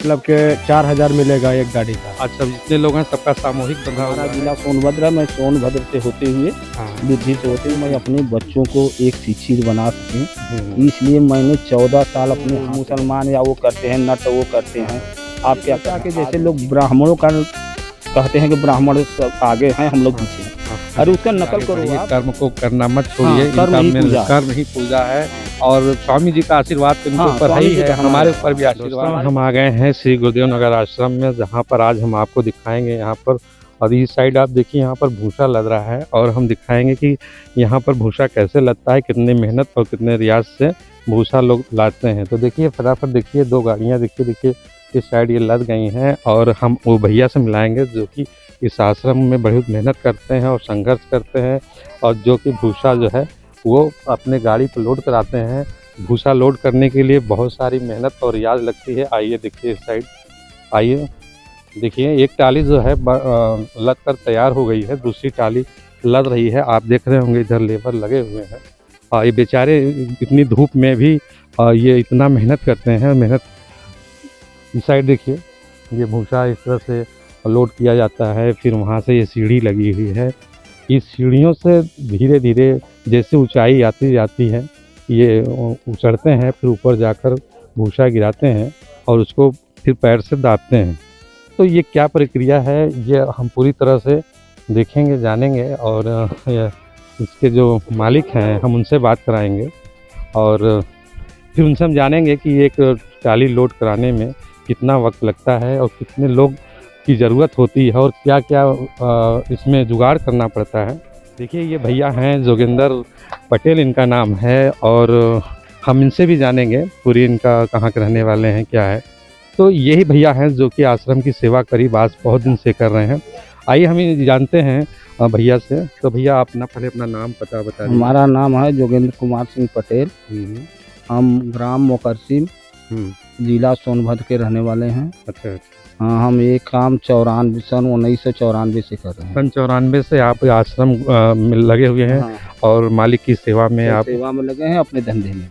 मतलब के 4000 मिलेगा एक गाड़ी का। अच्छा, जितने लोग हैं सबका सामूहिक बंधा हुआ हमारा है। जिला सोनभद्र है। मैं सोनभद्र से होते हुए हाँ। बुद्धि से होते हुए मैं अपने बच्चों को एक शिक्षित बना सकूं, हम्म। इसलिए मैंने 14 साल अपने मुसलमान या वो करते हैं नट वो करते हैं। आप क्या के जैसे लोग ब्राह्मणों का कहते हैं कि ब्राह्मण सब आगे हैं, हम लोग पीछे हैं। अरे उसका नकल करो ये आप। कर्म को करना मत छोड़िए। हाँ, कर्म ही पूजा है। कर्म ही पूजा है और स्वामी जी का आशीर्वाद तो इनके हाँ, ऊपर है स्वामी ही जी है, का हमारे ऊपर भी आशीर्वाद। हम आ गए हैं श्री गुरुदेव नगर आश्रम में, जहाँ पर आज हम आपको दिखाएंगे यहाँ पर। और इस साइड आप देखिए यहाँ पर भूसा लद रहा है और हम दिखाएंगे कि यहाँ पर भूसा कैसे लगता है, कितने मेहनत और कितने रियाज से भूसा लोग लाते हैं। तो देखिए फटाफट देखिए, 2 गाड़ियाँ देखिए इस साइड ये लद गई हैं और हम वो भैया से मिलाएंगे जो कि इस आश्रम में बहुत मेहनत करते हैं और संघर्ष करते हैं और जो कि भूसा जो है वो अपने गाड़ी पर लोड कराते हैं। भूसा लोड करने के लिए बहुत सारी मेहनत और रियाज लगती है। आइए देखिए इस साइड, आइए देखिए एक टाली जो है लद कर तैयार हो गई है, दूसरी टाली लद रही है। आप देख रहे होंगे इधर लेबर लगे हुए हैं। ये बेचारे इतनी धूप में भी ये इतना मेहनत करते हैं। मेहनत इस साइड देखिए, ये भूसा इस तरह से लोड किया जाता है, फिर वहाँ से ये सीढ़ी लगी हुई है। इस सीढ़ियों से धीरे धीरे जैसे ऊंचाई आती जाती है ये उचड़ते हैं, फिर ऊपर जाकर भूसा गिराते हैं और उसको फिर पैर से दाबते हैं। तो ये क्या प्रक्रिया है ये हम पूरी तरह से देखेंगे, जानेंगे और इसके जो मालिक हैं हम उनसे बात कराएंगे और फिर उनसे हम जानेंगे कि एक टाली लोड कराने में कितना वक्त लगता है और कितने लोग की ज़रूरत होती है और क्या क्या इसमें जुगाड़ करना पड़ता है। देखिए ये भैया हैं जोगिंदर पटेल इनका नाम है और हम इनसे भी जानेंगे पूरी इनका कहाँ के रहने वाले हैं क्या है। तो यही भैया हैं जो कि आश्रम की सेवा करीब आज बहुत दिन से कर रहे हैं। आइए हम जानते हैं भैया से। तो भैया पहले अपना नाम पता बता दीजिए। हमारा नाम है जोगेंद्र कुमार सिंह पटेल। हम ग्राम मोकरसिम जिला सोनभद्र के रहने वाले हैं। अच्छा। हाँ, हम ये काम सन 1994 से कर रहे हैं। सन 94 से आप आश्रम में लगे हुए हैं। हाँ। और मालिक की सेवा में आप सेवा में लगे हैं, अपने धंधे में।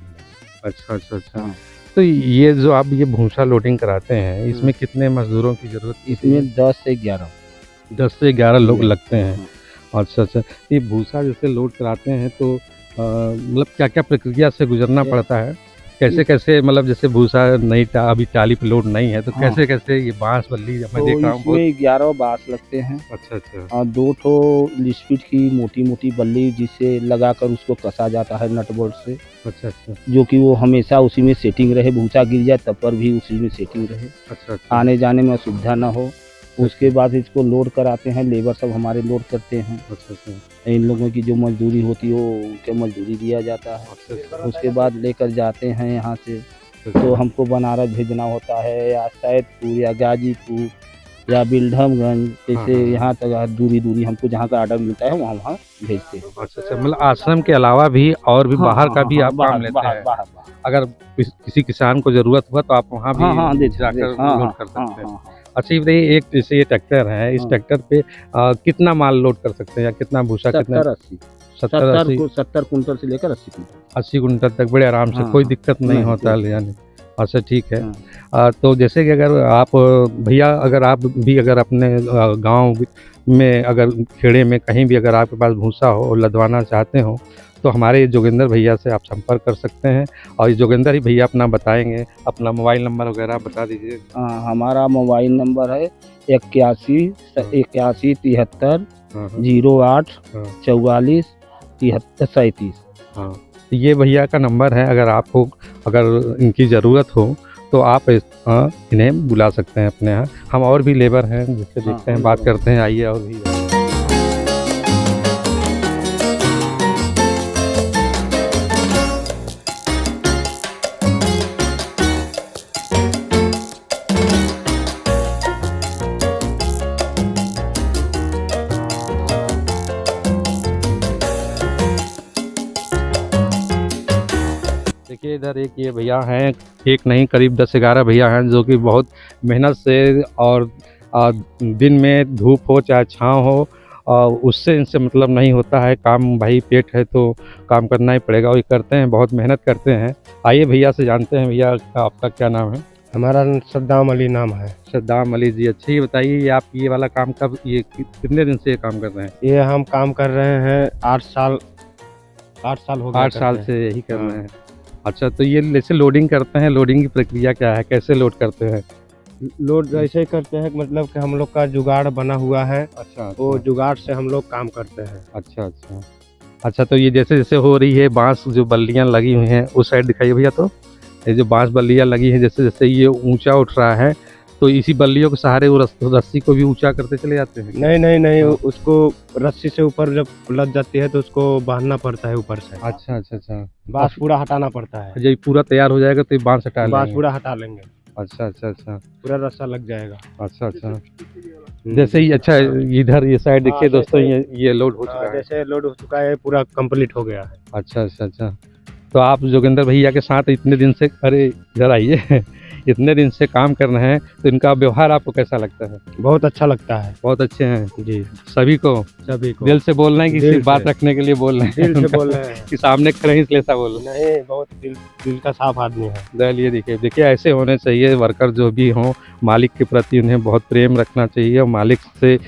अच्छा। हाँ। तो ये जो आप ये भूसा लोडिंग कराते हैं इसमें कितने मजदूरों की जरूरत? इसमें 10 से 11 लोग लगते हैं। अच्छा। ये भूसा जैसे लोड कराते हैं तो मतलब क्या क्या प्रक्रिया से गुजरना पड़ता है? कैसे मतलब जैसे भूसा अभी टाली पे लोड नहीं है तो हाँ। कैसे ये बांस बल्ली मैं देख रहा हूँ इसमें 11 बांस लगते हैं। अच्छा। और 2 ठो लिस्पिट की मोटी बल्ली जिसे लगाकर उसको कसा जाता है नट बोल्ट से। अच्छा। जो कि वो हमेशा उसी में सेटिंग रहे, भूसा गिर जाए तब पर भी उसी में सेटिंग रहे। अच्छा। आने जाने में असुविधा ना हो। उसके बाद इसको लोड कराते हैं, लेबर सब हमारे लोड करते हैं। अच्छा। इन लोगों की जो मजदूरी होती है वो उनके मजदूरी दिया जाता है। उसके बाद लेकर जाते हैं यहाँ से, तो हमको बनारस भेजना होता है या सैदपुर या गाजीपुर या बिल्डमगंज, जैसे यहाँ तक दूरी हमको जहाँ का ऑर्डर मिलता है वहाँ भेजते हैं। अच्छा। मतलब आश्रम के अलावा भी और भी बाहर का भी आप काम लेते हैं? बाहर। अगर किसी किसान को जरूरत हुआ तो आप वहाँ भी जाकर लोड कर सकते हैं। अच्छा ये बताइए, एक जैसे ये ट्रैक्टर है, इस ट्रैक्टर पे कितना माल लोड कर सकते हैं या कितना भूसा? 70 कुंटल से लेकर 80 कुंटल तक बड़े आराम से, कोई दिक्कत नहीं होता है यानी। अच्छा ठीक है। तो जैसे कि अगर आप भैया अगर अपने गांव में अगर खेड़े में कहीं भी अगर आपके पास भूसा हो और लदवाना चाहते हो तो हमारे जोगिंदर भैया से आप संपर्क कर सकते हैं और ये जोगिंदर ही भैया अपना बताएंगे। अपना मोबाइल नंबर वगैरह बता दीजिए। हमारा मोबाइल नंबर है 81 73 08 44 73 37। हाँ, तो ये भैया का नंबर है। अगर इनकी ज़रूरत हो तो आप इन्हें बुला सकते हैं अपने यहाँ। हम और भी लेबर हैं जिससे देखते हैं, बात करते हैं। आइए और भी देखिए इधर एक ये भैया हैं, एक नहीं करीब 10-11 भैया हैं जो कि बहुत मेहनत से और दिन में धूप हो चाहे छाँव हो उससे इनसे मतलब नहीं होता है। काम भाई पेट है तो काम करना ही पड़ेगा और ये करते हैं, बहुत मेहनत करते हैं। आइए भैया से जानते हैं। भैया आपका क्या नाम है? हमारा सद्दाम अली नाम है। सद्दाम अली जी, अच्छा ये बताइए, ये आप ये वाला काम कब, ये कितने दिन से ये काम कर रहे हैं? ये हम काम कर रहे हैं 8 साल हो गए। 8 साल से यही कर रहे हैं। अच्छा, तो ये जैसे लोडिंग करते हैं, लोडिंग की प्रक्रिया क्या है, कैसे लोड करते हैं? लोड ऐसे ही करते हैं कि मतलब कि हम लोग का जुगाड़ बना हुआ है, अच्छा, वो जुगाड़ से हम लोग काम करते हैं। अच्छा अच्छा अच्छा। तो ये जैसे जैसे हो रही है, बांस जो बल्लियां लगी हुई हैं उस साइड दिखाइए भैया। तो ये जो बांस बल्लियां लगी हैं, जैसे जैसे ये ऊंचा उठ रहा है, तो इसी बल्लियों के सहारे वो रस्सी को भी ऊंचा करते चले जाते हैं? नहीं, उसको रस्सी से ऊपर जब लग जाती है तो उसको बांधना पड़ता है ऊपर से। अच्छा अच्छा अच्छा। बांस पूरा हटाना पड़ता है। जब ये पूरा तैयार हो जाएगा तो ये बांस हटा बांस लेंगे? पूरा हटा लेंगे। अच्छा अच्छा अच्छा पूरा रस्सा लग जाएगा। अच्छा अच्छा। जैसे ही, अच्छा इधर ये साइड देखिए दोस्तों, ये लोड हो चुका है। जैसे लोड हो चुका है, पूरा कंप्लीट हो गया है। अच्छा अच्छा अच्छा। तो आप जोगिंदर भैया के साथ इतने दिन से, अरे इधर आइए, इतने दिन से काम कर रहे हैं, तो इनका व्यवहार आपको कैसा लगता है? बहुत अच्छा लगता है। बहुत अच्छे हैं जी, सभी को दिल से बोल रहे हैं कि दिल सिर्फ बात से। रखने के लिए बोल रहे हैं? दिल से बोल रहे हैं। कि सामने खड़े हैं इसलिए ऐसा बोल रहे हैं? नहीं, बहुत दिल का साफ आदमी है। चलिए देखिए ऐसे होने चाहिए वर्कर जो भी हों, मालिक के प्रति उन्हें बहुत प्रेम रखना चाहिए और मालिक से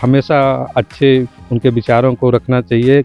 हमेशा अच्छे उनके विचारों को रखना चाहिए।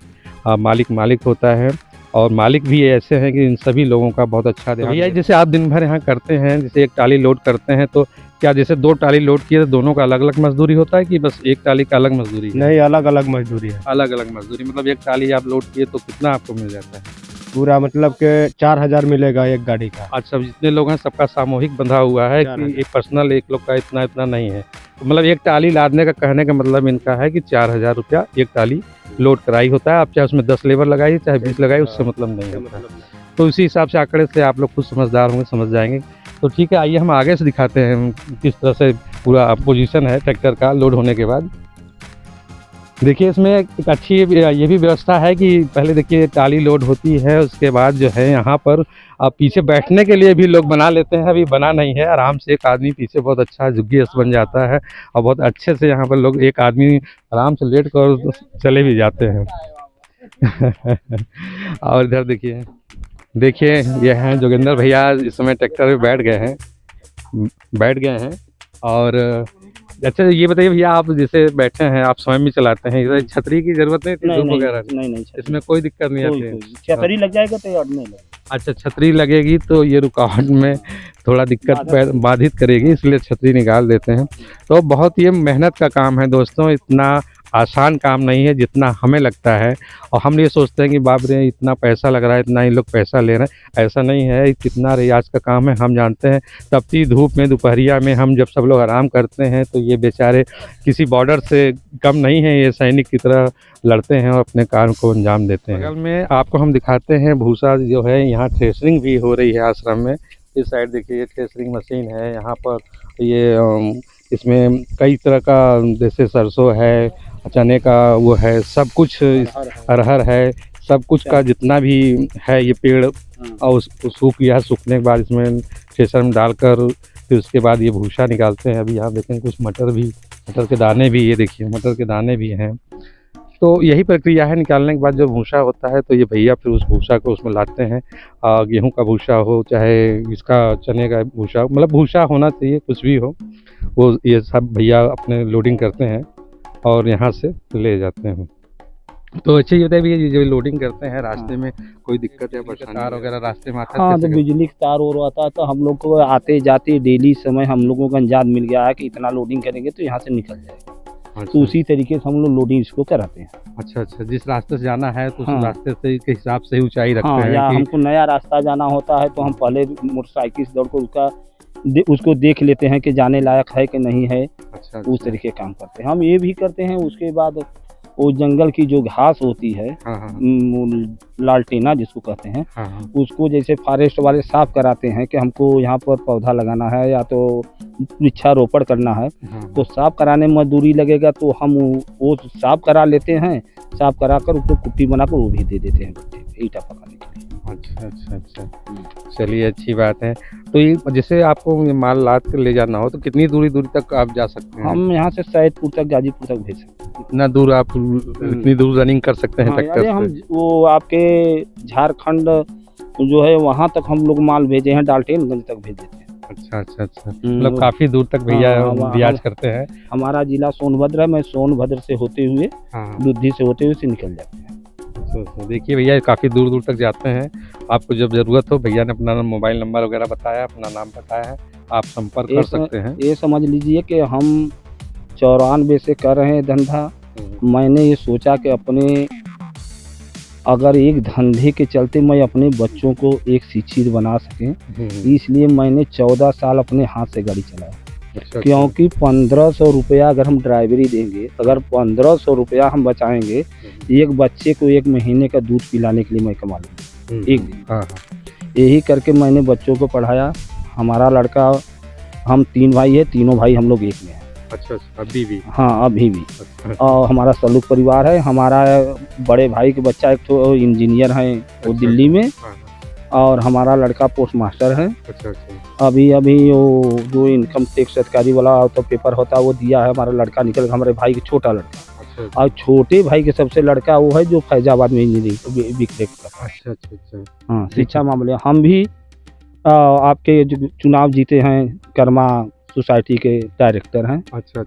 मालिक होता है और मालिक भी ऐसे हैं कि इन सभी लोगों का बहुत अच्छा ध्यान। भैया जैसे आप दिन भर यहाँ करते हैं, जैसे एक टाली लोड करते हैं, तो क्या जैसे 2 टाली लोड किए तो दोनों का अलग अलग मजदूरी होता है कि बस एक टाली का अलग मजदूरी है? नहीं, अलग अलग मजदूरी है। अलग अलग मजदूरी, मतलब एक टाली आप लोड किए तो कितना आपको मिल जाता है? पूरा मतलब के 4000 मिलेगा एक गाड़ी का। अच्छा, जितने लोग हैं सबका सामूहिक बंधा हुआ है कि 4000। एक पर्सनल एक लोग का इतना नहीं है? तो मतलब एक टाली लादने का कहने का मतलब इनका है कि 4000 रुपया एक टाली लोड कराई होता है। आप चाहे उसमें 10 लेबर लगाइए चाहे 20 लगाइए, उससे मतलब नहीं होता है। तो इसी हिसाब से आंकड़े से आप लोग खुद समझदार होंगे, समझ जाएंगे। तो ठीक है, आइए हम आगे से दिखाते हैं किस तरह से पूरा पोजीशन है ट्रैक्टर का लोड होने के बाद। देखिए इसमें एक अच्छी ये भी व्यवस्था है कि पहले देखिए टाली लोड होती है, उसके बाद जो है यहाँ पर पीछे बैठने के लिए भी लोग बना लेते हैं। अभी बना नहीं है, आराम से एक आदमी पीछे बहुत अच्छा झुग्गी जैसा बन जाता है और बहुत अच्छे से यहाँ पर लोग एक आदमी आराम से लेट कर चले भी जाते हैं। और इधर देखिए ये हैं जोगिंदर भैया, इस समय ट्रैक्टर में बैठ गए हैं। और अच्छा ये बताइए भैया, आप जैसे बैठे हैं, आप स्वयं भी चलाते हैं, इधर छतरी की जरूरत नहीं थी? धूप वगैरह नहीं, इसमें कोई दिक्कत नहीं आती है? छतरी लग जाएगा तो अड़ने लगे। अच्छा, छतरी लगेगी तो ये रुकावट में थोड़ा दिक्कत बाधित करेगी, इसलिए छतरी निकाल देते हैं। तो बहुत ये मेहनत का काम है दोस्तों, इतना आसान काम नहीं है जितना हमें लगता है। और हम ये सोचते हैं कि बाप रे इतना पैसा लग रहा है, इतना ही लोग पैसा ले रहे हैं, ऐसा नहीं है। कितना रियाज का काम है हम जानते हैं। तपती धूप में दोपहरिया में हम जब सब लोग आराम करते हैं तो ये बेचारे किसी बॉर्डर से कम नहीं है, ये सैनिक की तरह लड़ते हैं और अपने काम को अंजाम देते हैं। बगल में आपको हम दिखाते हैं भूसा जो है, यहाँ थ्रेशरिंग भी हो रही है आश्रम में। इस साइड देखिए ये थ्रेशरिंग मशीन है यहाँ पर। ये इसमें कई तरह का, जैसे सरसों है, चने का वो है, सब कुछ अरहर है, सब कुछ का जितना भी है ये पेड़ और सूख गया, सूखने के बाद इसमें थ्रेशर में डालकर फिर उसके बाद ये भूसा निकालते हैं। अभी यहाँ देखें कुछ मटर के दाने भी, ये देखिए मटर के दाने भी हैं। तो यही प्रक्रिया है, निकालने के बाद जो भूसा होता है तो ये भैया फिर उस भूसा को उसमें लाते हैं। गेहूं का भूसा हो चाहे इसका चने का भूसा हो, मतलब भूसा होना चाहिए, कुछ भी हो, वो ये सब भैया अपने लोडिंग करते हैं और यहाँ से ले जाते हैं। तो अच्छा ये बताइए, ये जो लोडिंग करते हैं रास्ते में कोई दिक्कत या परेशानी तार वगैरह रास्ते में आता है? हाँ, तो बिजली का तार और आता है तो हम लोग को आते जाते डेली समय हम लोगों का अंजाद मिल गया है कि इतना लोडिंग करेंगे तो यहाँ से निकल जाएगा। अच्छा। तो उसी तरीके से हम लोग लोडिंग इसको कराते हैं। अच्छा, जिस रास्ते से जाना है तो उस हाँ। रास्ते से के हिसाब से ऊंचाई रखते हाँ, हैं या कि... हमको नया रास्ता जाना होता है तो हम पहले मोटरसाइकिल से दौड़ कर उसको देख लेते हैं कि जाने लायक है कि नहीं है। अच्छा, उस तरीके काम करते हैं। हम ये भी करते हैं। उसके बाद वो जंगल की जो घास होती है, हाँ। लालटेना जिसको कहते हैं, हाँ। उसको जैसे फॉरेस्ट वाले साफ कराते हैं कि हमको यहाँ पर पौधा लगाना है या तो वृक्षारोपण करना है, हाँ। तो साफ कराने में मजदूरी लगेगा तो हम वो साफ करा लेते हैं। साफ कराकर उसको कुट्टी बनाकर वो भी दे देते हैं ईटा पकाने के लिए। अच्छा। चलिए अच्छी बात है। तो ये जैसे आपको ये माल लाद कर ले जाना हो तो कितनी दूरी तक आप जा सकते हैं? हम यहाँ से सैदपुर तक, गाजीपुर तक भेज सकते हैं। इतना दूर आप इतनी दूर रनिंग कर सकते हैं हाँ, ट्रैक्टर हम से? वो आपके झारखंड जो है वहाँ तक हम लोग माल भेजे हैं, डाल्टनगंज तक भेज देते हैं। अच्छा अच्छा अच्छा, मतलब काफी दूर तक भैया रियाज करते हैं। हमारा जिला सोनभद्र है, मैं सोनभद्र से होते हुए लुद्धि से होते हुए से निकल जाते हैं। अच्छा, देखिए भैया काफ़ी दूर दूर तक जाते हैं। आपको जब ज़रूरत हो, भैया ने अपना मोबाइल नंबर वगैरह बताया, अपना नाम बताया है, आप संपर्क कर सकते हैं। ये समझ लीजिए कि हम 94 से कर रहे हैं धंधा। मैंने ये सोचा कि अपने अगर एक धंधे के चलते मैं अपने बच्चों को एक शिक्षित बना सकें, इसलिए मैंने 14 साल अपने हाथ से गाड़ी चलाया। अच्छा, क्योंकि 1500 रुपया अगर हम ड्राइवरी देंगे, अगर 1500 रुपया हम बचाएंगे, एक बच्चे को 1 महीने का दूध पिलाने के लिए मैं कमा लूँगा एक दिन। हाँ। यही करके मैंने बच्चों को पढ़ाया। हमारा लड़का, हम 3 भाई है, तीनों भाई हम लोग एक में हैं। अच्छा, अभी भी? हाँ, अभी भी। अच्छा। और हमारा सलूक परिवार है। हमारा बड़े भाई के बच्चा एक तो इंजीनियर है, वो दिल्ली में, और हमारा लड़का पोस्ट मास्टर है। अच्छा। अभी वो जो इनकम टैक्स अधिकारी वाला तो पेपर होता है वो दिया है, हमारा लड़का निकल गया, हमारे भाई के छोटा लड़का। अच्छा। और छोटे भाई के सबसे लड़का वो है जो फैजाबाद में इंजीनियरिंग बीटेक करता है। अच्छा। हाँ, शिक्षा मामले। हम भी आपके जो चुनाव जीते हैं, कर्मा सोसाइटी के डायरेक्टर हैं। अच्छा।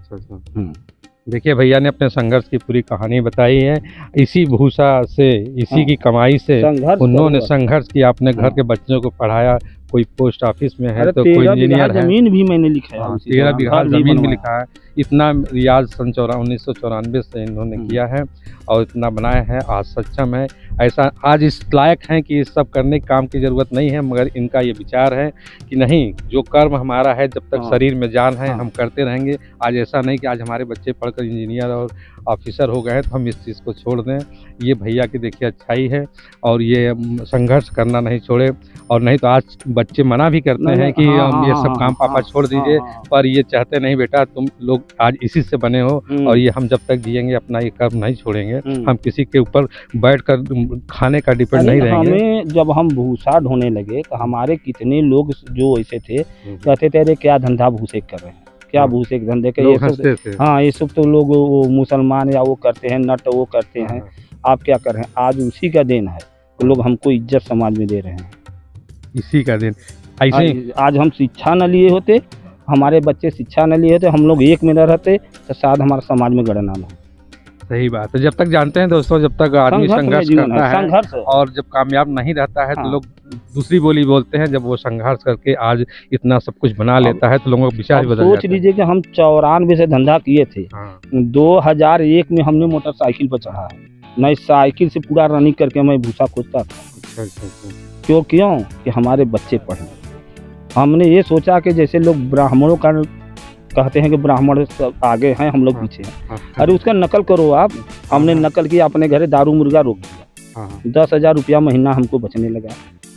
देखिए भैया ने अपने संघर्ष की पूरी कहानी बताई है। इसी भूसा से, इसी की कमाई से उन्होंने संघर्ष किया, अपने घर के बच्चों को पढ़ाया। कोई पोस्ट ऑफिस में है तो कोई इंजीनियर है। जमीन भी मैंने लिखा है, 13 बीघा जमीन भी लिखा है। इतना रियाज सन 1994 से इन्होंने किया है और इतना बनाया है, आज सक्षम है। ऐसा आज इस लायक हैं कि इस सब करने के काम की ज़रूरत नहीं है, मगर इनका ये विचार है कि नहीं, जो कर्म हमारा है, जब तक शरीर में जान है हम करते रहेंगे। आज ऐसा नहीं कि आज हमारे बच्चे पढ़कर इंजीनियर और ऑफिसर हो गए हैं तो हम इस चीज़ को छोड़ दें। ये भैया की देखिए अच्छाई है, और ये संघर्ष करना नहीं छोड़े। और नहीं तो आज बच्चे मना भी करते हैं कि ये सब काम पापा छोड़ दीजिए, पर ये चाहते नहीं, बेटा तुम लोग आज इसी से बने हो, और ये हम जब तक जिएंगे अपना ये कर्म नहीं छोड़ेंगे। हम किसी के ऊपर बैठकर खाने का डिपेंड नहीं रहेंगे। हमें जब हम भूसा ढोने लगे तो हमारे कितने लोग जो ऐसे थे, कहते थे अरे क्या धंधा भूसे कर रहे हैं, क्या भूसे के धंधे के, ये सब। हाँ, ये सब तो लोग वो मुसलमान या वो करते हैं, नट वो करते हैं, आप क्या कर रहे हैं। आज उसी का दिन है, तो लोग हमको इज्जत समाज में दे रहे हैं। इसी का दिन ऐसे आज हम शिक्षा न लिए होते, हमारे बच्चे शिक्षा न लिए होते, हम लोग एक में न रहते, तो शायद हमारा समाज में गणना न हो। सही बात है। जब तक जानते हैं दोस्तों, जब तक आदमी संघर्ष करता है और जब कामयाब नहीं रहता है तो लोग दूसरी बोली बोलते हैं। जब वो संघर्ष करके आज इतना सब कुछ बना लेता है तो लोगों का विचार बदल जाता है। सोच लीजिए कि हम 94 से धंधा किए थे, 2001 में हमने मोटरसाइकिल पर चढ़ा है। नई साइकिल से पूरा रनिंग करके मैं भूसा खोजता था। क्यों कि हमारे बच्चे पढ़ें। हमने ये सोचा कि जैसे लोग ब्राह्मणों का कहते हैं कि ब्राह्मण सब आगे हैं, हम लोग पीछे हैं। अरे उसका नकल करो आप। हमने नकल किया, अपने घरे दारू मुर्गा रोक दिया। 10,000 रुपया महीना हमको बचने लगा।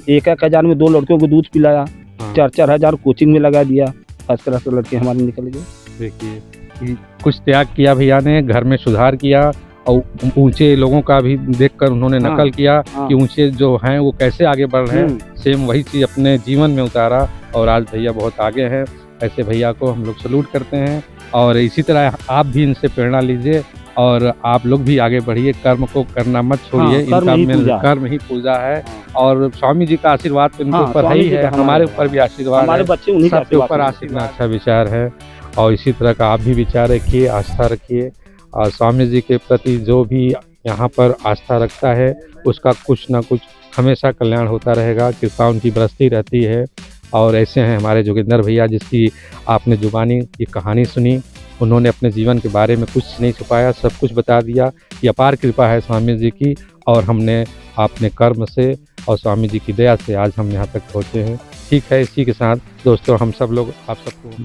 1-1 हज़ार में 2 लड़कों को दूध पिलाया, 4-4 हज़ार कोचिंग में लगा दिया। फर्स्ट क्लास के लड़के हमारे निकल गए। देखिए कुछ त्याग किया भैया ने, घर में सुधार किया, और ऊंचे लोगों का भी देखकर उन्होंने नकल किया कि ऊंचे जो हैं वो कैसे आगे बढ़ रहे हैं। सेम वही चीज़ अपने जीवन में उतारा, और आज भैया बहुत आगे हैं। ऐसे भैया को हम लोग सलूट करते हैं, और इसी तरह आप भी इनसे प्रेरणा लीजिए, और आप लोग भी आगे बढ़िए। कर्म को करना मत छोड़िए। इनका कर्म ही पूजा है, और स्वामी जी का आशीर्वाद इनके ऊपर ही है, हमारे ऊपर भी आशीर्वाद है, सबके ऊपर आशीर्वाद। अच्छा विचार है, और इसी तरह का आप भी विचार रखिए, आस्था रखिए। और स्वामी जी के प्रति जो भी यहाँ पर आस्था रखता है उसका कुछ ना कुछ हमेशा कल्याण होता रहेगा, कृपा उनकी बरसती रहती है। और ऐसे हैं हमारे जोगिंदर भैया, जिसकी आपने जुबानी की कहानी सुनी। उन्होंने अपने जीवन के बारे में कुछ नहीं छुपाया, सब कुछ बता दिया। ये अपार कृपा है स्वामी जी की, और हमने अपने कर्म से और स्वामी जी की दया से आज हम यहाँ तक पहुँचे हैं। ठीक है, इसी के साथ दोस्तों हम सब लोग आप सबको